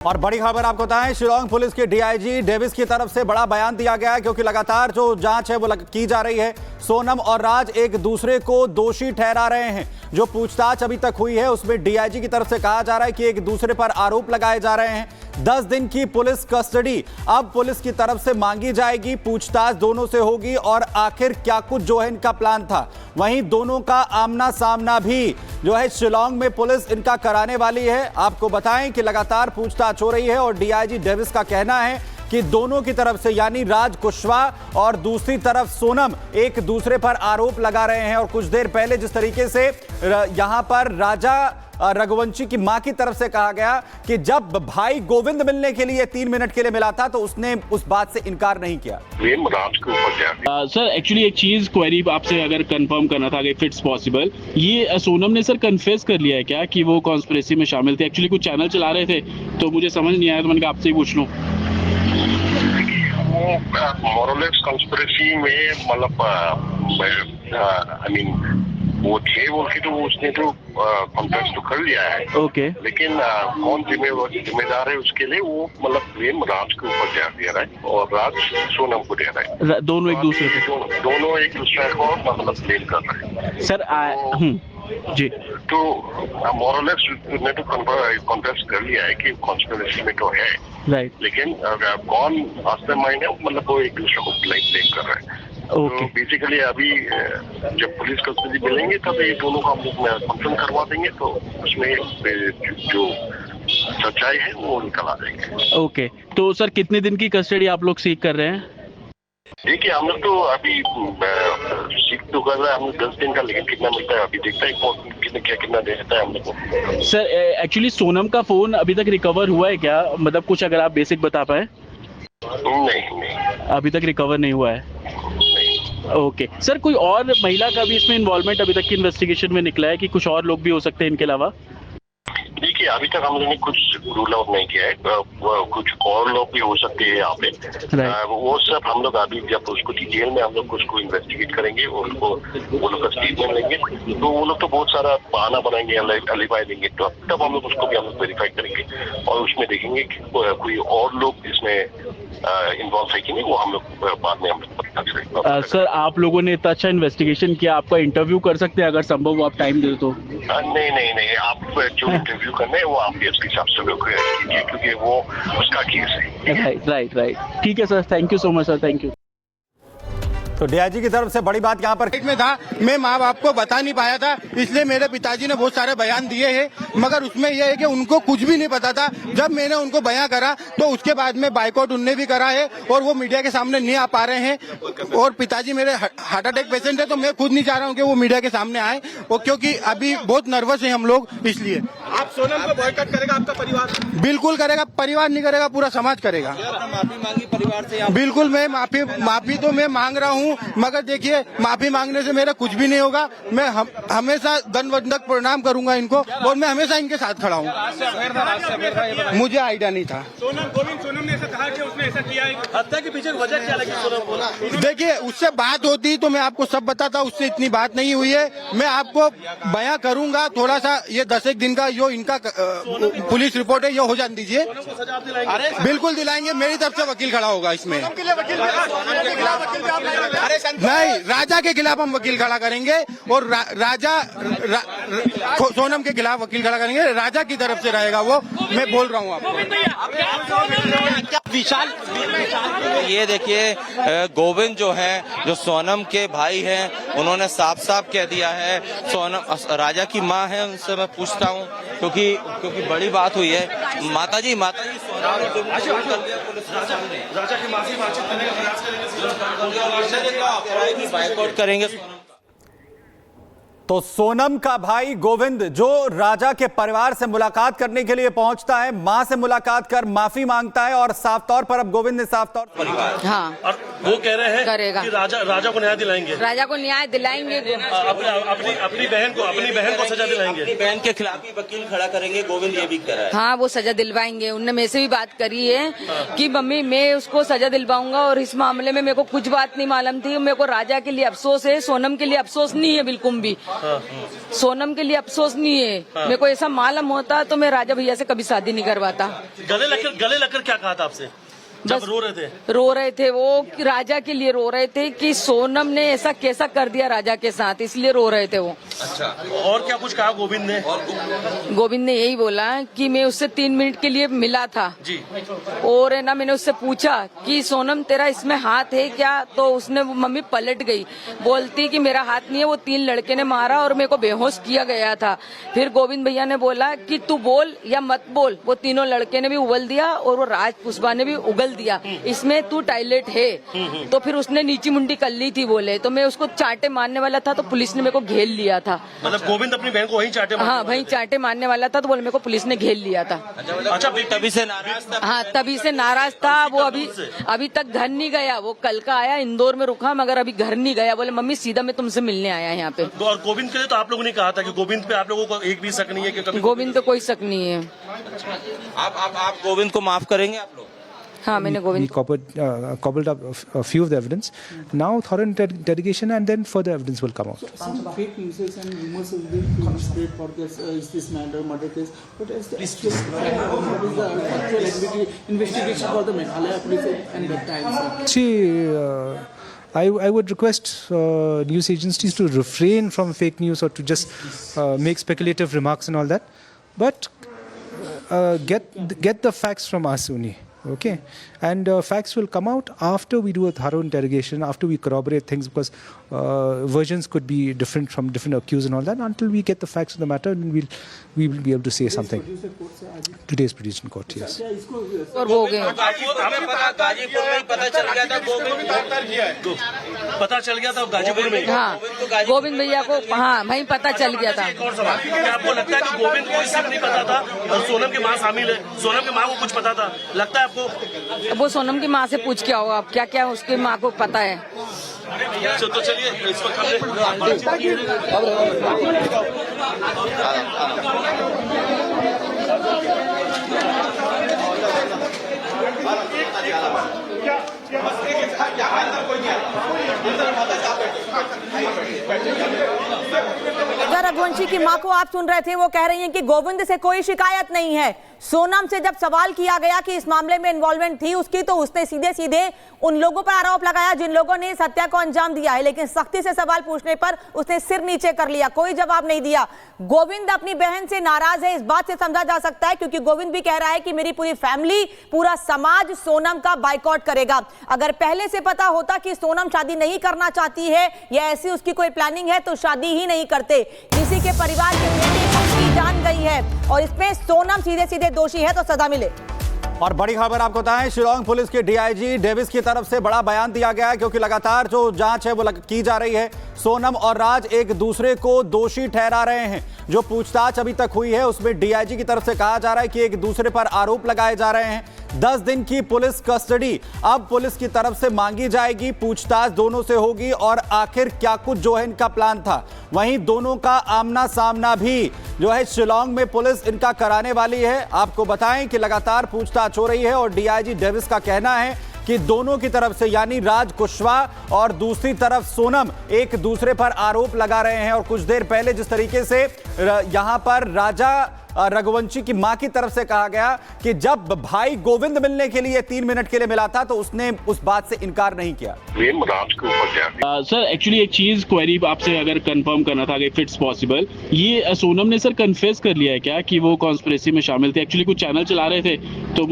और बड़ी खबर आपको बताएं, शिलांग पुलिस के डीआईजी डेविस की तरफ से बड़ा बयान दिया गया है, क्योंकि लगातार जो जांच है वो की जा रही है। सोनम और राज एक दूसरे को दोषी ठहरा रहे हैं। जो पूछताछ अभी तक हुई है उसमें डीआईजी की तरफ से कहा जा रहा है कि एक दूसरे पर आरोप लगाए जा रहे हैं। 10 दिन की पुलिस कस्टडी अब पुलिस की तरफ से मांगी जाएगी। पूछताछ दोनों से होगी और आखिर क्या कुछ जो है इनका प्लान था। वहीं दोनों का आमना सामना भी जो है शिलांग में पुलिस इनका कराने वाली है। आपको बताएं कि लगातार पूछताछ हो रही है और डीआईजी डेविस का कहना है कि दोनों की तरफ से यानी राज कुशवाहा और दूसरी तरफ सोनम एक दूसरे पर आरोप लगा रहे हैं। और कुछ देर पहले जिस तरीके से यहां पर राजा रघुवंशी की मां की तरफ से कहा गया कि जब भाई गोविंद मिलने के लिए 3 मिनट के लिए मिला था तो उसने उस बात से इनकार नहीं किया। राज के ऊपर सर एक्चुअली एक चीज क्वेरी आपसे अगर कंफर्म करना था कि इफ इट्स पॉसिबल, ये सोनम ने सर कन्फेस कर लिया है क्या कि वो कॉन्स्पिरेसी में शामिल थे? एक्चुअली कुछ चैनल चला रहे थे तो मुझे समझ नहीं आया, तो मैंने कहा आपसे ही पूछ लूं। मोरलेस कॉन्स्पिरेसी में मतलब आई मीन वो थे बोल के तो उसने तो कॉन्टेस्ट तो कर लिया है। ओके। लेकिन कौन जिम्मेदार है उसके लिए वो मतलब ब्लेम राज के ऊपर दे रहा है और राज सोनम को दे रहा है। दोनों एक दूसरे को दोनों एक दूसरे को मतलब ब्लेम कर रहे हैं सर। जी तो मोरलेस ने तो कॉन्टेस्ट कर लिया है कि कॉन्स्पिरेसी में तो है, राइट। लेकिन कौन मास्टरमाइंड है मतलब वो एक दूसरे को ब्लेम कर रहा है। तो बेसिकली अभी जब पुलिस कस्टडी मिलेंगे तब ये दोनों का हम लोग कंफर्म करवा देंगे, तो उसमें जो सच्चाई है वो निकल आ जाएंगे। ओके, तो सर कितने दिन की कस्टडी आप लोग सीख कर रहे हैं? देखिए हम लोग तो अभी सीख तो कर रहे हैं हम लोग 10 दिन का, लेकिन कितना मिलता है अभी देखता है कितना देता है हम लोग को। सर एक्चुअली सोनम का फोन अभी तक रिकवर हुआ है क्या? मतलब कुछ अगर आप बेसिक बता पाए। नहीं अभी तक रिकवर नहीं हुआ है। ओके सर, कोई और महिला का भी इसमें इन्वॉल्वमेंट अभी तक की इन्वेस्टिगेशन में निकला है कि कुछ और लोग भी हो सकते हैं इनके अलावा? देखिए अभी तक हम लोगों ने कुछ रूल आउट नहीं किया है, कुछ और लोग भी हो सकते हैं यहाँ पे। वो सब हम लोग अभी जब उसको डिटेल में हम लोग उसको इन्वेस्टिगेट करेंगे और उनको वो लोग का स्टेटमेंट लेंगे तो वो लोग तो बहुत सारा बहाना बनाएंगे, अलिबाई देंगे, तो तब हम लोग उसको भी हम लोग वेरीफाई करेंगे और उसमें देखेंगे कि कोई और लोग इसमें इन्वॉल्व है कि नहीं, वो हम लोग बाद में हम लोग पता करेंगे। सर आप लोगों ने इतना अच्छा इन्वेस्टिगेशन किया, आपका इंटरव्यू कर सकते हैं अगर संभव हो, आप टाइम दे तो। नहीं आप जो इंटरव्यू करने हैं वो आप इसके हिसाब से कीजिए क्योंकि वो उसका केस है। राइट। ठीक है sir, thank you so much sir, thank you. तो डीआईजी की तरफ से बड़ी बात यहाँ पर में था, मैं माँ बाप को बता नहीं पाया था, इसलिए मेरे पिताजी ने बहुत सारे बयान दिए हैं, मगर उसमें यह है कि उनको कुछ भी नहीं पता था। जब मैंने उनको बयान करा तो उसके बाद में बाइकआउट उनने भी करा है और वो मीडिया के सामने नहीं आ पा रहे हैं। और पिताजी मेरे हार्ट अटैक पेशेंट है, तो मैं खुद नहीं चाह रहा हूँ कि वो मीडिया के सामने आए, और क्योंकि अभी बहुत नर्वस है हम लोग, इसलिए। आप सोनम को बॉयकॉट करेगा आपका परिवार? बिल्कुल करेगा, परिवार नहीं करेगा पूरा समाज करेगा। माफी मांगी परिवार से? बिल्कुल, मैं माफी तो मैं मांग रहा हूँ, मगर देखिए माफी मांगने से मेरा कुछ भी नहीं होगा। मैं हमेशा दंडवत प्रणाम करूंगा इनको और मैं हमेशा इनके साथ खड़ा हूँ। मुझे आइडिया नहीं था। सोनम ने ऐसा कहा कि उसने ऐसा किया है, हत्या के पीछे वजह क्या लगी सोनम को? देखिए उससे बात होती तो मैं आपको सब बताता, उससे इतनी बात नहीं हुई है। मैं आपको बयां करूंगा थोड़ा सा, ये 10 एक दिन का जो इनका पुलिस रिपोर्ट है ये हो जाने दीजिए। बिल्कुल दिलाएंगे, मेरी तरफ से वकील खड़ा होगा इसमें। नहीं, राजा के खिलाफ हम वकील खड़ा करेंगे और सोनम के खिलाफ वकील खड़ा करेंगे। राजा की तरफ से रहेगा वो, मैं बोल रहा हूँ आपको। विशाल ये देखिए गोविंद जो है, जो सोनम के भाई हैं, उन्होंने साफ साफ कह दिया है। सोनम राजा की मां है, उनसे मैं पूछता हूं क्योंकि बड़ी बात हुई है। माता जी सोनम राजा की माफी बातचीत करने का प्रयास करेंगे, बाइकआउट करेंगे। तो सोनम का भाई गोविंद जो राजा के परिवार से मुलाकात करने के लिए पहुंचता है, मां से मुलाकात कर माफी मांगता है और साफ तौर पर अब गोविंद ने साफ तौर परिवार हाँ वो कह रहे हैं करेगा कि राजा को न्याय दिलाएंगे। राजा को न्याय दिलाएंगे। अपनी बहन को सजा दिलाएंगे। अपनी बहन के खिलाफ ही वकील खड़ा करेंगे, गोविंद ये भी कह रहा है। हाँ वो सजा दिलवाएंगे। उनने मेरे से भी बात करी है कि मम्मी मैं उसको सजा दिलवाऊंगा और इस मामले में मेरे को कुछ बात नहीं मालूम थी। मेरे को राजा के लिए अफसोस है, सोनम के लिए अफसोस नहीं है बिल्कुल भी। सोनम के लिए अफसोस नहीं है। मेरे को ऐसा मालूम होता तो मैं राजा भैया से कभी शादी नहीं करवाता। गले लगकर क्या कहा था आपसे जब बस रो रहे थे वो राजा के लिए रो रहे थे कि सोनम ने ऐसा कैसा कर दिया राजा के साथ, इसलिए रो रहे थे वो। अच्छा, और क्या कुछ कहा गोविंद ने? गोविंद ने यही बोला कि मैं उससे 3 मिनट के लिए मिला था जी, और है ना, मैंने उससे पूछा कि सोनम तेरा इसमें हाथ है क्या, तो उसने मम्मी पलट गई, बोलती कि मेरा हाथ नहीं है, वो 3 लड़के ने मारा और मेरे को बेहोश किया गया था। फिर गोविंद भैया ने बोला कि तू बोल या मत बोल, वो तीनों लड़के ने भी उगल दिया और वो राज पुष्पा ने भी उगल दिया, इसमें तू टॉयलेट है। तो फिर उसने नीची मुंडी कर ली थी बोले, तो मैं उसको चांटे मारने वाला था तो पुलिस ने मेरे को घेर लिया था। मतलब गोविंद अपनी बहन को वहीं चांटे मारने हाँ, वहीं चांटे मारने वाला था तो बोले मेरे को पुलिस ने घेर लिया था। अच्छा, तभी से नाराज था। हाँ, तभी से नाराज था वो। अभी तक घर नहीं गया, वो कल का आया, इंदौर में रुका, मगर अभी घर नहीं गया। बोले मम्मी सीधा मैं तुमसे मिलने आया यहाँ पे। और गोविंद के लिए तो आप लोगों ने कहा था कि गोविंद पे आप लोगों को एक भी शक नहीं है कि कभी गोविंद पे कोई शक नहीं है। आप गोविंद को माफ करेंगे आप लोग? हाँ, मैंने Govind cobbled up a few of the evidence. Now thorough interrogation and then further evidence will come out. Some fake news and rumors have been spread for this is this murder case. But as the actual what is the actual investigation for the Meghalaya police and that time? See, I would request news agencies to refrain from fake news or to just make speculative remarks and all that, but get the facts from us only. Okay, and facts will come out after we do a thorough interrogation, after we corroborate things, because versions could be different from different accused and all that. Until we get the facts of the matter, and we will be able to say something. Today is produced in court. Yes. और वो हो गए। गाजीपुर में ही पता चल गया था पता चल गया था गाजीपुर में। हाँ, गोविंद भैया को हाँ वहीं पता चल गया था। एक और सवाल, क्या आपको लगता है कि गोविंद को इससे नहीं पता था और सोनम की मां शामिल है? सोनम की मां को कुछ पता था लगता है आपको? वो सोनम की माँ से पूछ के आओ आप, क्या क्या उसकी माँ को पता है। तो चलिए इस वक्त हमने रघुवंशी की मां को आप सुन रहे थे, वो कह रही हैं कि गोविंद से कोई शिकायत नहीं है। सोनम से जब सवाल किया गया कि इस मामले में इन्वॉल्वमेंट थी उसकी, तो उसने सीधे सीधे उन लोगों पर आरोप लगाया जिन लोगों ने इस हत्या को अंजाम दिया है, लेकिन सख्ती से सवाल पूछने पर उसने सिर नीचे कर लिया, कोई जवाब नहीं दिया। गोविंद अपनी बहन से नाराज है, इस बात से समझा जा सकता है, क्योंकि गोविंद भी कह रहा है कि मेरी पूरी फैमिली, पूरा समाज सोनम का बाइकआउट करेगा। अगर पहले से पता होता कि सोनम शादी नहीं करना चाहती है या ऐसी उसकी कोई प्लानिंग है तो शादी ही नहीं करते। किसी के परिवार के बेटे की जान गई है और इसमें सोनम सीधे सीधे दोषी है तो सजा मिले। और बड़ी खबर आपको बताएं, शिलांग पुलिस के डीआईजी डेविस की तरफ से बड़ा बयान दिया गया है, क्योंकि लगातार जो जांच है वो की जा रही है। सोनम और राज एक दूसरे को दोषी ठहरा रहे हैं। जो पूछताछ अभी तक हुई है उसमें डीआईजी की तरफ से कहा जा रहा है कि एक दूसरे पर आरोप लगाए जा रहे हैं। 10 दिन की पुलिस कस्टडी अब पुलिस की तरफ से मांगी जाएगी, पूछताछ दोनों से होगी और आखिर क्या कुछ जो है इनका प्लान था। वहीं दोनों का आमना सामना भी जो है शिलांग में पुलिस इनका कराने वाली है। आपको बताएं कि लगातार पूछताछ हो रही है और डीआईजी डेविस का कहना है कि दोनों की तरफ से, यानी राज कुशवाहा और दूसरी तरफ सोनम, एक दूसरे पर आरोप लगा रहे हैं। और कुछ देर पहले जिस तरीके से यहां पर राजा रघुवंशी की मां की तरफ से कहा गया कि जब भाई गोविंद मिलने के लिए 3 मिनट के लिए मिला था तो उसने उस बात से इनकार नहीं किया। राज के ऊपर क्या सर, एक्चुअली एक चीज क्वेरी आपसे अगर कंफर्म करना था, इफ इट्स पॉसिबल, ये सोनम ने सर कन्फेस कर लिया है क्या कि वो कॉन्स्पिरेसी में शामिल थे? एक्चुअली कुछ चैनल चला रहे थे तो